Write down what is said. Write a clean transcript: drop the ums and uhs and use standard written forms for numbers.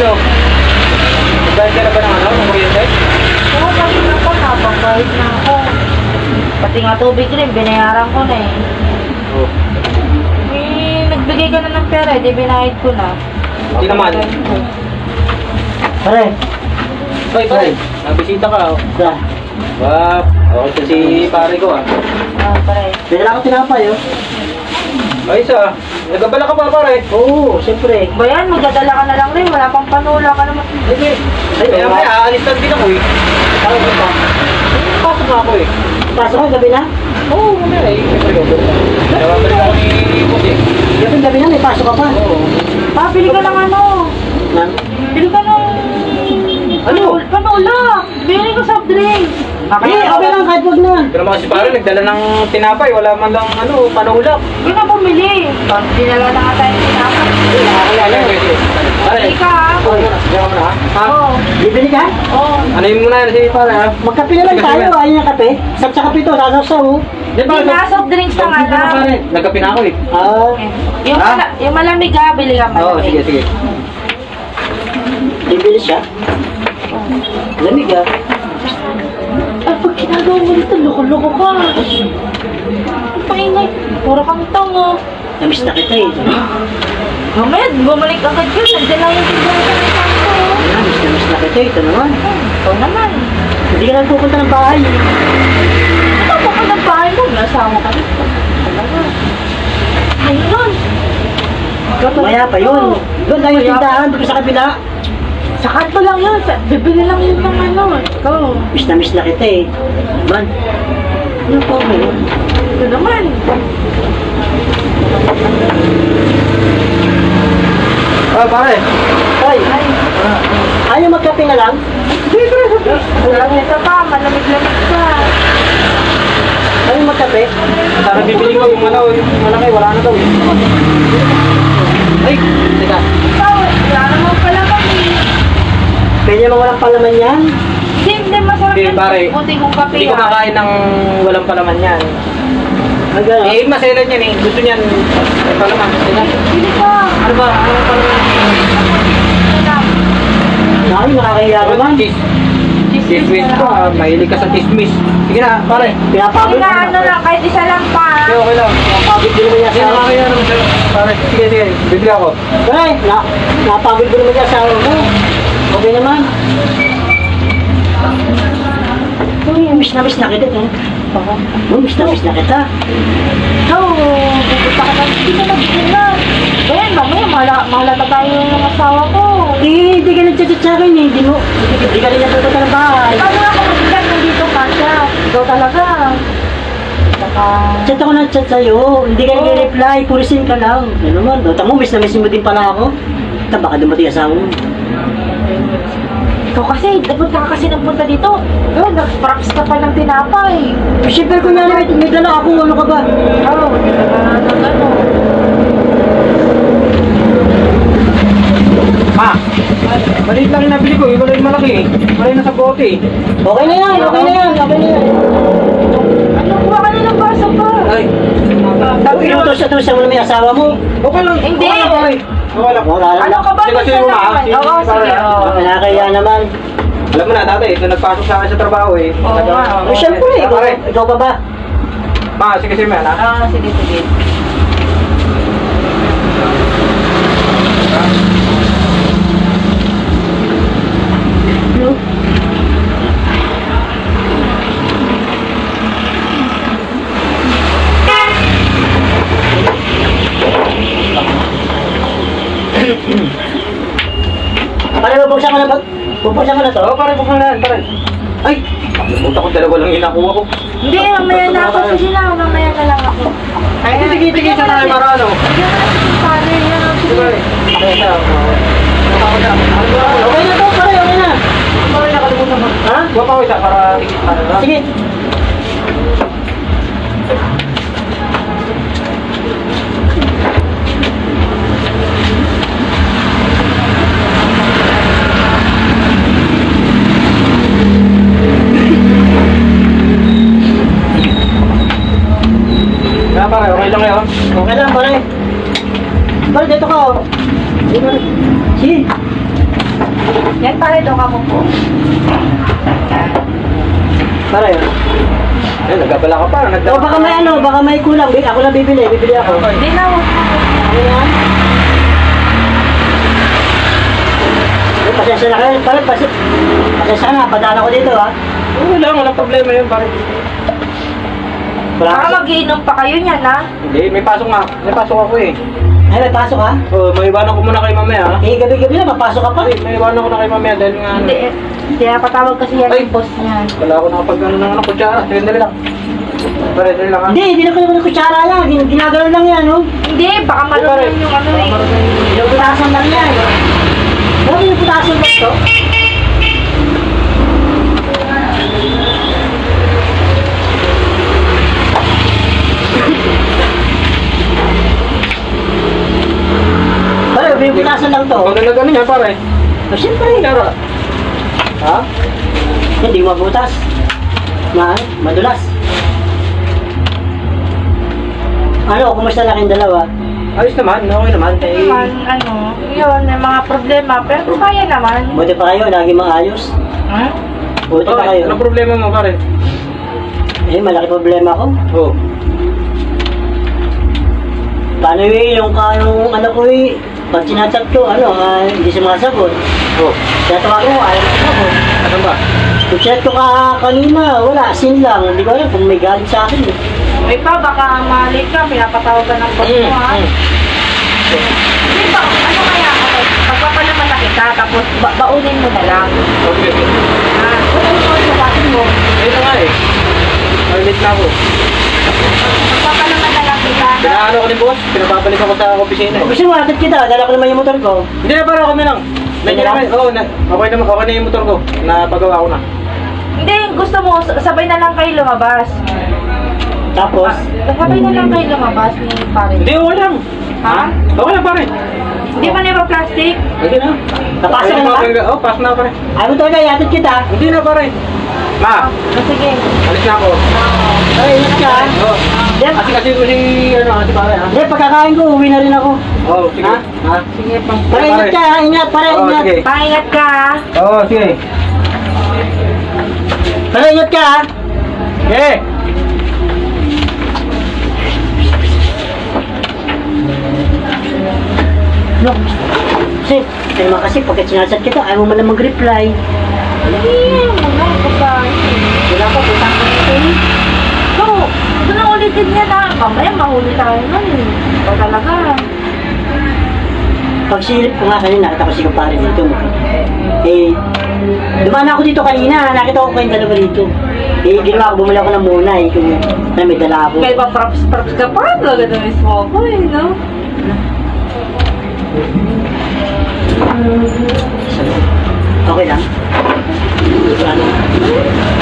ano? Nagbayad ka na ba ng ano? Ng kuryente? Oo, kasi na po, napagbayad na ako. Pati nga tubig rin, binayaran ko na eh. Oo. Nagbigay ka na ng pera, di binayad ko na. Hindi naman. Pare. Hoy, pare. Nabisita ka. Sa. Wap. Okay si pare ko ah. Pare. Pinala ko tinapay, oh. Ay, isa. Nagabala ka pa, pare. Oo, siyempre. Ba yan, magdadala ka na lang rin, wala pang panula ka naman. Ay, kaya may aalis lang din ako eh. Tawag ko pa. Pasok na ako eh. Pasok ko, gabi na? Oo, mamaya eh. Siyempre, overtime. Nababalik ako ni Boss eh. Gabi na, may pasok ka pa. Oo. Bili ka ng ano? Bili ka ng... Ano? Panula! Bili ka soft drinks! Okay lang, kahit wag na. Pero mga si pare, nagdala ng tinapay. Wala man lang ano, panulak. Hindi na bumili. Dinala na nga tayo ng tinapay. Nakakilala eh. Pare. Bili ka ha? Diyan ka muna ha? Ha? Oo. Bibili ka? Oo. Ano yun muna yan si pare ha? Magkape na lang tayo, ayaw niya kape. Sab sa kape to, sasaw-saw. Di ba? Hindi na, soft drinks na nga lang. Pare, nagkape na ako eh. Yung malamig ha, bili ka malamig. Oo, sige, sige. Bibili siya. Lamig ah. Ay, pag ginagawa mo dito, loko-loko ka. Paingay. Puro kang tango. Namiss na kita eh. Mamaya, bumalik agad yun. Nandiyan lang yung tignan sa kanto. Namiss na kita eh. Ito naman. Ikaw naman. Hindi ka lang pupunta ng bahay. Ito pa ka ng bahay mo. Nasawa ka dito. Talaga. Ayun. Maya pa yun. Doon lang yung tindahan, doon sa kabila. Sa kanto lang yun. Bibili lang yun ng ano. Ikaw. Miss na kita eh. Man. Ano po mo yun? Ito naman. Ah, pare. Ay. Ayaw magkape na lang? Ito pa, malamig-lamig ka. Ayaw magkape? Sana bibili ko yung ano, yung malaki, wala na daw eh. Ay, teka. Ikaw, wala naman pala kami. Pwede naman walang palaman yan? Hindi, masarap Hindi, pare. Buti kong kape. Hindi ko kakain ng walang palaman yan. Ang gano'n? Eh, maselan yan eh. Gusto niyan, may palaman. Teka. Bili ka. Ano ba? Ano ang palaman? Ay, nakakahiya naman. Chismis ko ah. Mahilig ka sa chismis. Sige na, pare. Pinapagod Hindi na, ano lang, kahit isa lang pa. Okay, okay lang. Pinapagod ko naman yan Sige, sa nakakaya naman siya. Pare, sige, sige. Bibili ako. Ay, napagod ko naman yan sa mo. Okay naman. Uy, miss na kita eh. Uy, miss na kita. Ikaw, pupunta ka na. Hindi ka nagsinan. Ayan, mamaya, mahalata tayo ng asawa ko. Eh, hindi ka nagchat-chat sa akin eh. Hindi ka rin natututa ng bahay. Paano nga kung magiging nandito ka siya? Ikaw talaga. Saka... Chat ako ng chat sa'yo. Hindi ka nag-reply. Purisin ka lang. Ano naman? Dota mo, miss na miss mo din pala ako. Baka dumating asawa mo. Ikaw kasi, dapat ka kasi nagpunta dito. Ikaw, nag-props ka pa ng tinapay. Siyempre ko na may dala ako. Ano ka ba? Oo, hindi ka na ano. Ma! Maliit lang yung nabili ko. Iba rin malaki eh. Malay na sa bote eh. Okay na yan. Ano, kuha ka na ng basa pa. Ay. Tapos inutos mo na may asawa mo. Okay lang. Hindi. Okay lang, pare. Okay lang. Ano ka ba? Sige, sige, ma. Oo, sige. Nakakaya naman. Alam mo na, dati, nung nagpasok sa akin sa trabaho eh. Oo nga. Oh, siyempre, ikaw pa ba? Ma, sige, sige, man, ha? Sige. Pare, bubuksan ko na ba? Bubuksan ko na to? Oo, pare, buksan na yan, pare. Ay! Puta ko, dalawa lang yung nakuha ko. Hindi, mamaya na ako. Sige na, mamaya na lang ako. Ay, tigil-tigil siya tayo para ano. Bigyan mo na si pare. Sige, pare. Okay, siya. Okay na to, pare, okay na. Pare, nakalimutan mo. Ha? Huwag pa ko isa para tigil pa. Sige. Kaya pare, okay lang yun. Okay lang, pare. Pare, dito ka, oh. Sige, pare. Sige. Yan pare, doon ka mo po. Para yun. Ay, nagkabala ka pa. O baka may ano, baka may kulang. Ako lang bibili ako. Hindi na, huwag na. Ano yan? Ay, pasensya na kayo. Pare, pasensya na. Padala ko dito ha. Walang problema yun, pare. Wala Baka kasi. mag-iinom pa kayo niyan, ha? Hindi, may pasok nga. May pasok ako eh. Ay, may pasok ha? Oh, may iwanan ko muna kay mamaya ha. Eh, gabi-gabi na, mapasok ka pa. Ay, may iwanan ko na kay mamaya dahil nga ano. Hindi, kaya patawag kasi yan Ay. yung boss niyan. Wala ako nakapag ano ng ano, kutsara. Sige, dali lang. Pare, dali lang ha. Hindi na ko naman ng kutsara lang. Ginagalaw lang yan, no? Hindi, baka malunan yung ano eh. Pinuputasan lang yan. Ano pinuputasan ba ito? Pare, pinuputasan lang to. Kung nag ano niya, pare. Oh, siyempre. Kutsara. Ha? Hindi mabutas. Madulas. Ano, kumusta na kayong dalawa? Ayos naman, okay naman. Eh, Naman, ano, yun, may mga problema, pero kaya naman. Buti pa kayo, lagi maayos. Hmm? Buti pa kayo. anong problema mo, pare? Eh, malaki problema ko. Oh. Paano yung anak ko pag sinachat ko, hindi sumasagot. Oh. Kaya tawag ko, ayaw na ako. Ano ba? Kung chat ko kanina, wala, sin lang. Hindi ko alam kung may galit sa akin eh. May pa, baka mali ka, pinapatawag ka ng boss mo, ha? Hindi ba, ano kaya, pagpapalaman na kita, tapos baunin mo na lang. Okay, okay. Ano mo sa batin mo? Ayun na nga eh. Malit na ako. Pagpapalaman na lang kita. Pinaano ko ni boss, pinababalik ako sa opisina eh. Gusto mo, atid kita, dala ko naman yung motor ko. Hindi na, pare, kami lang. Hindi lang? Oo, okay na yung motor ko. Napagawa ko na. Hindi, gusto mo, sabay na lang kayo lumabas. Tapos, Sabay na lang kayo lumabas ni pare. Hindi, okay lang. Ha? Okay lang, pare. Hindi ba na plastic? Hindi na. napasok na ba? Oo, pasok na, pare. Ayaw mo talaga, atid kita. Hindi na, pare. Ma, Sige. alis na ako. Ay, ingat ka. Oo. Kasi ko si, si pare, ha? Hindi, pagkakain ko, uwi na rin ako. Oo, sige. Ha? Ha? Sige pa. Pare, ingat ka, ingat, pare, Oo, ingat. sige. Paingat ka, ha? Oo, sige. Pare, ingat ka, ha? Okay. No. Kasi naman kasi pagka sinasat kita, ayaw mo man lang mag-reply. Hindi, mga babae. Wala pa, putang ka nito eh. So, ito na ulitin niya na. Mamaya mahuli tayo nun eh. O talaga. Pag silip ko nga kanina, nakita ko si kumpare dito. Eh, dumaan ako dito kanina, nakita ko kayong dalawa dito. Eh, ginawa ko, bumili ako ng muna eh, kung na may dala ako. May props ka pa. Talaga na mismo ako eh, no? Okay lang. Ano?